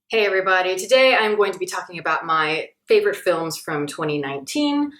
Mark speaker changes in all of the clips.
Speaker 1: Hey everybody, today I'm going to be talking about my favorite films from 2019.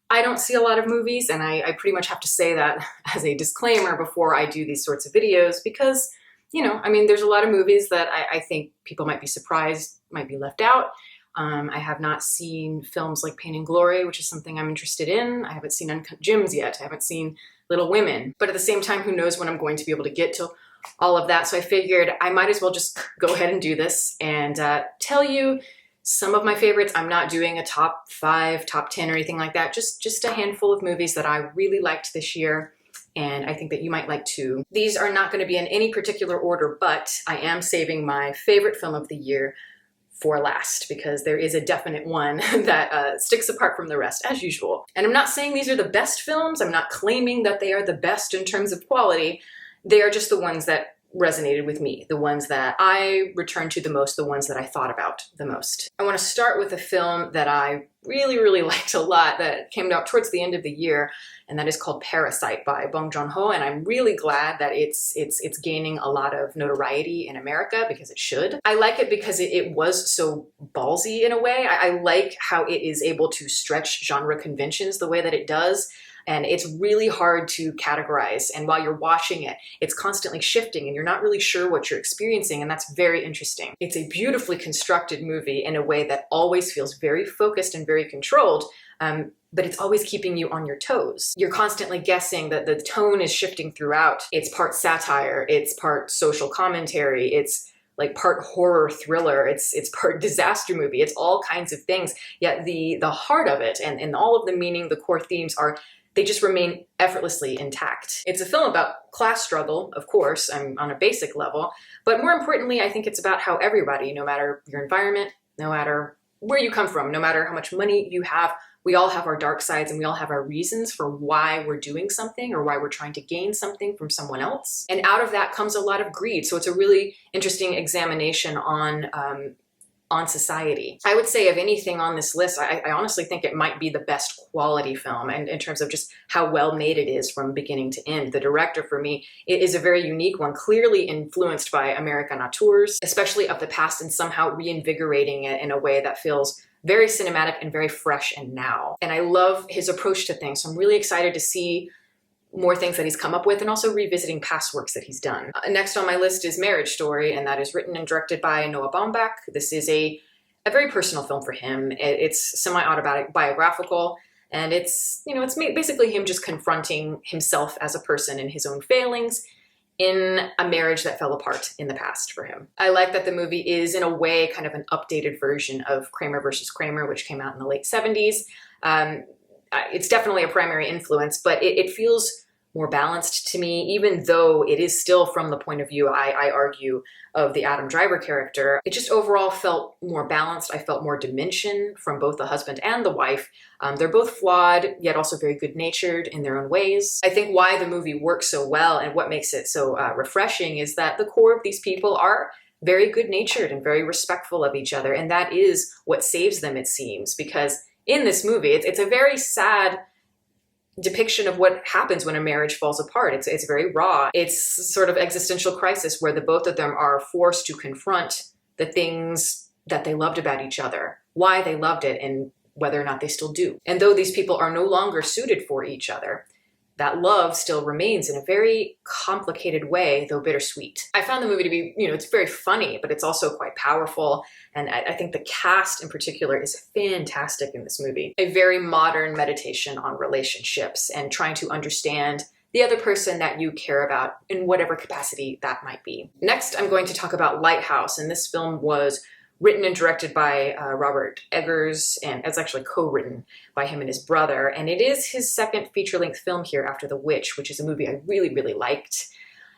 Speaker 1: I don't see a lot of movies, and I pretty much have to say that as a disclaimer before I do these sorts of videos because, there's a lot of movies that I think people might be surprised might be left out. I have not seen films like Pain and Glory, which is something I'm interested in. I haven't seen Uncut Gems yet. I haven't seen Little Women. But at the same time, who knows when I'm going to be able to get to all of that. So I figured I might as well just go ahead and do this and tell you some of my favorites. I'm not doing a top 5, top 10 or anything like that. Just a handful of movies that I really liked this year. And I think that you might like too. These are not going to be in any particular order, but I am saving my favorite film of the year for last because there is a definite one that sticks apart from the rest as usual. And I'm not saying these are the best films. I'm not claiming that they are the best in terms of quality. They are just the ones that resonated with me, the ones that I returned to the most, the ones that I thought about the most. I want to start with a film that I really liked a lot that came out towards the end of the year, and that is called Parasite by Bong Joon-ho, and I'm really glad that it's gaining a lot of notoriety in America because it should. I like it because it was so ballsy in a way. I like how it is able to stretch genre conventions the way that it does. And it's really hard to categorize. And while you're watching it, it's constantly shifting and you're not really sure what you're experiencing. And that's very interesting. It's a beautifully constructed movie in a way that always feels very focused and very controlled. But it's always keeping you on your toes. You're constantly guessing that the tone is shifting throughout. It's part satire, it's part social commentary, it's like part horror thriller, it's part disaster movie, it's all kinds of things. Yet the heart of it and all of the meaning, the core themes they just remain effortlessly intact. It's a film about class struggle, of course, on a basic level, but more importantly, I think it's about how everybody, no matter your environment, no matter where you come from, no matter how much money you have, we all have our dark sides and we all have our reasons for why we're doing something or why we're trying to gain something from someone else. And out of that comes a lot of greed. So it's a really interesting examination on society. I would say of anything on this list, I honestly think it might be the best quality film, and in terms of just how well made it is from beginning to end. The director, for me, it is a very unique one, clearly influenced by American auteurs, especially of the past, and somehow reinvigorating it in a way that feels very cinematic and very fresh and now. And I love his approach to things, so I'm really excited to see more things that he's come up with and also revisiting past works that he's done. Next on my list is Marriage Story, and that is written and directed by Noah Baumbach. This is a very personal film for him. It's semi-autobiographical, and it's basically him just confronting himself as a person and his own failings in a marriage that fell apart in the past for him. I like that the movie is, in a way, kind of an updated version of Kramer versus Kramer, which came out in the late 70s. It's definitely a primary influence, but it feels more balanced to me, even though it is still from the point of view, I argue, of the Adam Driver character. It just overall felt more balanced. I felt more dimension from both the husband and the wife. They're both flawed, yet also very good-natured in their own ways. I think why the movie works so well and what makes it so refreshing is that the core of these people are very good-natured and very respectful of each other, and that is what saves them, it seems, because in this movie, it's a very sad depiction of what happens when a marriage falls apart. It's very raw. It's sort of existential crisis where the both of them are forced to confront the things that they loved about each other, why they loved it, and whether or not they still do. And though these people are no longer suited for each other, that love still remains in a very complicated way, though bittersweet. I found the movie to be, it's very funny, but it's also quite powerful. And I think the cast in particular is fantastic in this movie. A very modern meditation on relationships and trying to understand the other person that you care about in whatever capacity that might be. Next, I'm going to talk about Lighthouse, and this film was written and directed by Robert Eggers, and it's actually co-written by him and his brother. And it is his second feature-length film here after The Witch, which is a movie I really liked.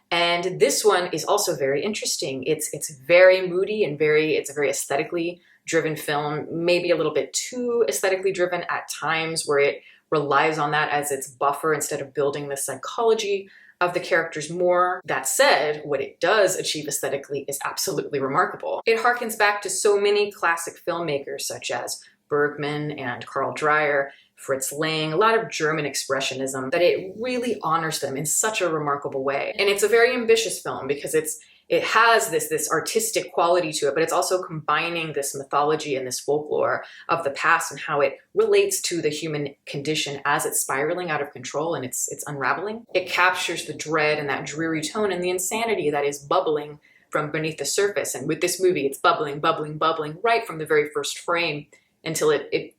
Speaker 1: And this one is also very interesting. It's very moody and it's a very aesthetically driven film, maybe a little bit too aesthetically driven at times, where it relies on that as its buffer instead of building the psychology of the characters more. That said, what it does achieve aesthetically is absolutely remarkable. It harkens back to so many classic filmmakers such as Bergman and Carl Dreyer, Fritz Lang, a lot of German expressionism, that it really honors them in such a remarkable way. And it's a very ambitious film because it's it has this artistic quality to it, but it's also combining this mythology and this folklore of the past and how it relates to the human condition as it's spiraling out of control and it's unraveling. It captures the dread and that dreary tone and the insanity that is bubbling from beneath the surface. And with this movie, it's bubbling, bubbling, bubbling right from the very first frame until it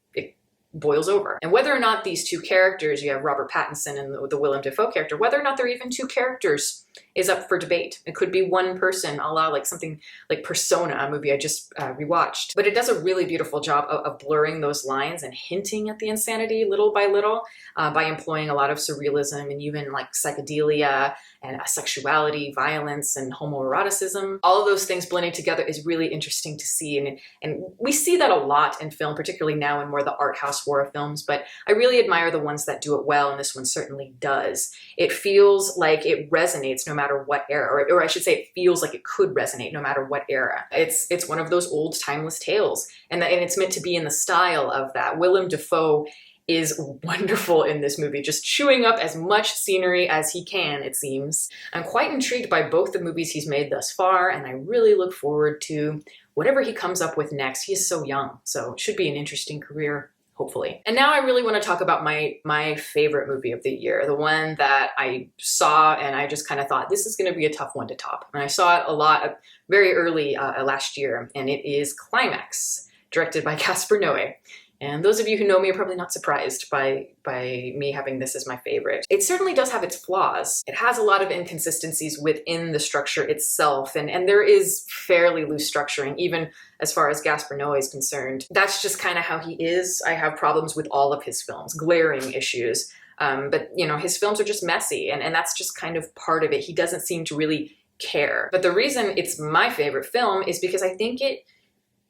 Speaker 1: boils over. And whether or not these two characters, you have Robert Pattinson and the Willem Dafoe character, whether or not they're even two characters is up for debate. It could be one person, a la like something like Persona, a movie I just rewatched. But it does a really beautiful job of blurring those lines and hinting at the insanity little by little by employing a lot of surrealism and even like psychedelia and sexuality, violence, and homoeroticism. All of those things blending together is really interesting to see. And we see that a lot in film, particularly now in more the art house horror films, but I really admire the ones that do it well, and this one certainly does. It feels like it resonates no matter what era, or I should say it feels like it could resonate no matter what era. It's one of those old timeless tales, and it's meant to be in the style of that. Willem Dafoe is wonderful in this movie, just chewing up as much scenery as he can, it seems. I'm quite intrigued by both the movies he's made thus far, and I really look forward to whatever he comes up with next. He is so young, so it should be an interesting career, hopefully. And now I really want to talk about my favorite movie of the year, the one that I saw and I just kind of thought, this is going to be a tough one to top. And I saw it a lot very early last year, and it is Climax, directed by Gaspar Noé. And those of you who know me are probably not surprised by me having this as my favorite. It certainly does have its flaws. It has a lot of inconsistencies within the structure itself, and there is fairly loose structuring, even as far as Gaspar Noé is concerned. That's just kind of how he is. I have problems with all of his films, glaring issues. But, you know, his films are just messy, and that's just kind of part of it. He doesn't seem to really care. But the reason it's my favorite film is because I think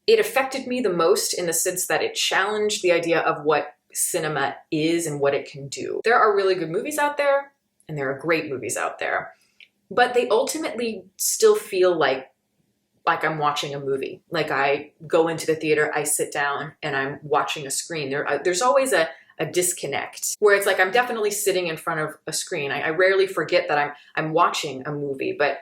Speaker 1: it affected me the most in the sense that it challenged the idea of what cinema is and what it can do. There are really good movies out there, and there are great movies out there, but they ultimately still feel like I'm watching a movie. Like I go into the theater, I sit down, and I'm watching a screen. There's always a disconnect where it's like I'm definitely sitting in front of a screen. I rarely forget that I'm watching a movie, but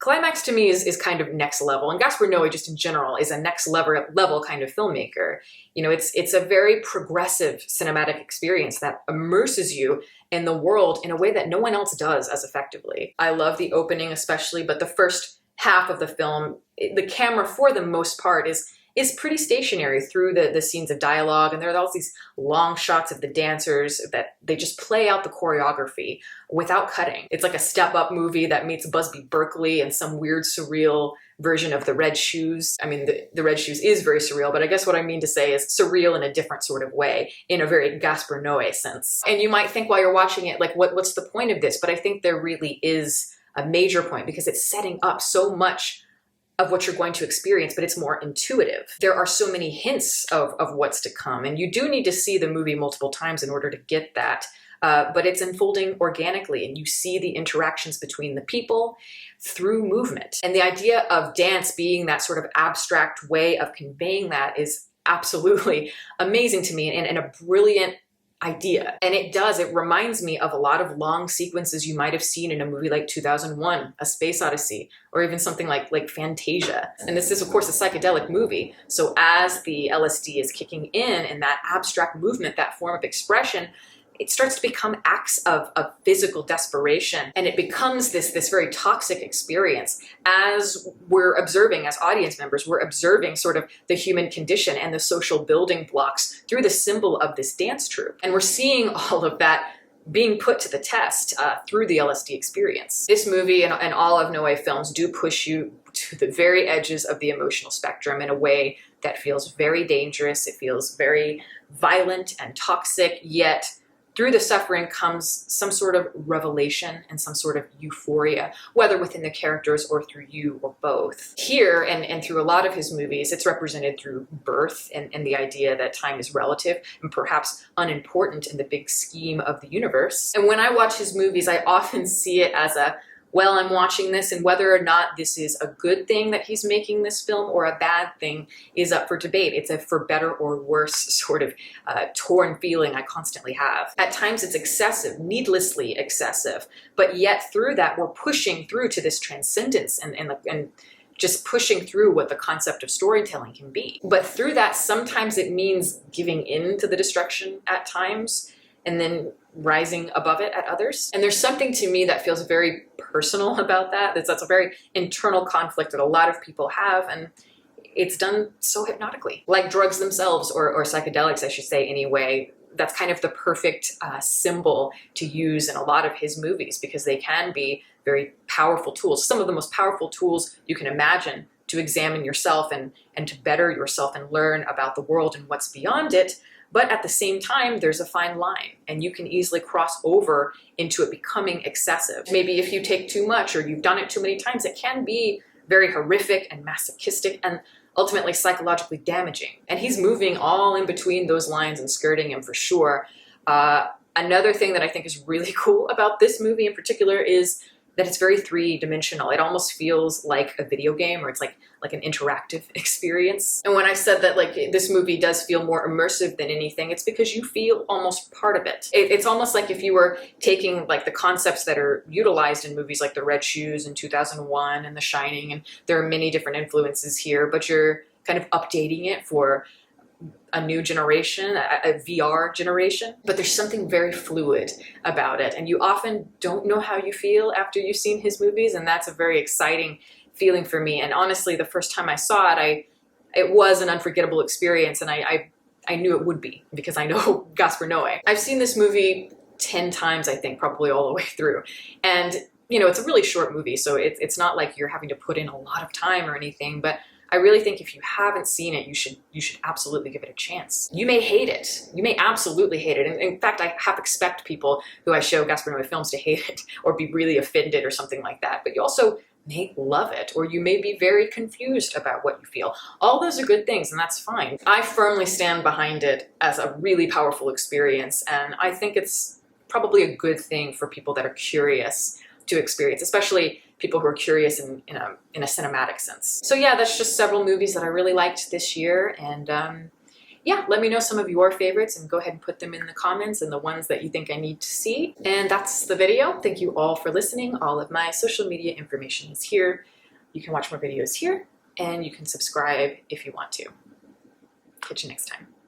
Speaker 1: Climax to me is kind of next level, and Gaspar Noé just in general is a next level kind of filmmaker. You know, it's a very progressive cinematic experience that immerses you in the world in a way that no one else does as effectively. I love the opening especially, but the first half of the film, the camera for the most part is pretty stationary through the scenes of dialogue, and there are all these long shots of the dancers that they just play out the choreography without cutting. It's like a step-up movie that meets Busby Berkeley and some weird surreal version of The Red Shoes. I mean, the Red Shoes is very surreal, but I guess what I mean to say is surreal in a different sort of way, in a very Gaspar Noé sense. And you might think while you're watching it, like, what's the point of this? But I think there really is a major point, because it's setting up so much of what you're going to experience, but it's more intuitive. There are so many hints of what's to come, and you do need to see the movie multiple times in order to get that. But it's unfolding organically, and you see the interactions between the people through movement. And the idea of dance being that sort of abstract way of conveying that is absolutely amazing to me, and a brilliant idea. And it reminds me of a lot of long sequences you might have seen in a movie like 2001, A Space Odyssey, or even something like Fantasia. And this is, of course, a psychedelic movie. So as the LSD is kicking in that abstract movement, that form of expression, it starts to become acts of physical desperation. And it becomes this very toxic experience. As we're observing, as audience members, we're observing sort of the human condition and the social building blocks through the symbol of this dance troupe. And we're seeing all of that being put to the test through the LSD experience. This movie and all of Noé films do push you to the very edges of the emotional spectrum in a way that feels very dangerous. It feels very violent and toxic, yet through the suffering comes some sort of revelation and some sort of euphoria, whether within the characters or through you or both. Here, and through a lot of his movies, it's represented through birth and the idea that time is relative and perhaps unimportant in the big scheme of the universe. And when I watch his movies, I often see it as a while I'm watching this, and whether or not this is a good thing that he's making this film or a bad thing is up for debate. It's a for better or worse sort of torn feeling I constantly have. At times it's excessive, needlessly excessive, but yet through that we're pushing through to this transcendence and just pushing through what the concept of storytelling can be. But through that, sometimes it means giving in to the destruction at times, and then rising above it at others. And there's something to me that feels very personal about that. That's a very internal conflict that a lot of people have, and it's done so hypnotically. Like drugs themselves, or psychedelics, I should say anyway, that's kind of the perfect symbol to use in a lot of his movies, because they can be very powerful tools. Some of the most powerful tools you can imagine to examine yourself and to better yourself and learn about the world and what's beyond it. But at the same time, there's a fine line, and you can easily cross over into it becoming excessive. Maybe if you take too much or you've done it too many times, it can be very horrific and masochistic and ultimately psychologically damaging. And he's moving all in between those lines and skirting them for sure. Another thing that I think is really cool about this movie in particular is that it's very three-dimensional. It almost feels like a video game, or it's like an interactive experience. And when I said that like this movie does feel more immersive than anything, it's because you feel almost part of it. It's almost like if you were taking like the concepts that are utilized in movies like The Red Shoes in 2001 and The Shining, and there are many different influences here, but you're kind of updating it for a new generation, a VR generation. But there's something very fluid about it, and you often don't know how you feel after you've seen his movies, and that's a very exciting feeling for me. And honestly, the first time I saw it, it was an unforgettable experience, and I knew it would be, because I know Gaspar Noé. I've seen this movie 10 times, I think, probably all the way through. And you know, it's a really short movie, so it's not like you're having to put in a lot of time or anything, but I really think if you haven't seen it, you should absolutely give it a chance. You may hate it. You may absolutely hate it. And in fact, I half expect people who I show Gaspar Noé films to hate it or be really offended or something like that. But you also may love it, or you may be very confused about what you feel. All those are good things, and that's fine. I firmly stand behind it as a really powerful experience, and I think it's probably a good thing for people that are curious to experience, especially people who are curious in a cinematic sense. So yeah, that's just several movies that I really liked this year, and yeah, let me know some of your favorites and go ahead and put them in the comments and the ones that you think I need to see. And that's the video. Thank you all for listening. All of my social media information is here. You can watch more videos here, and you can subscribe if you want to. Catch you next time.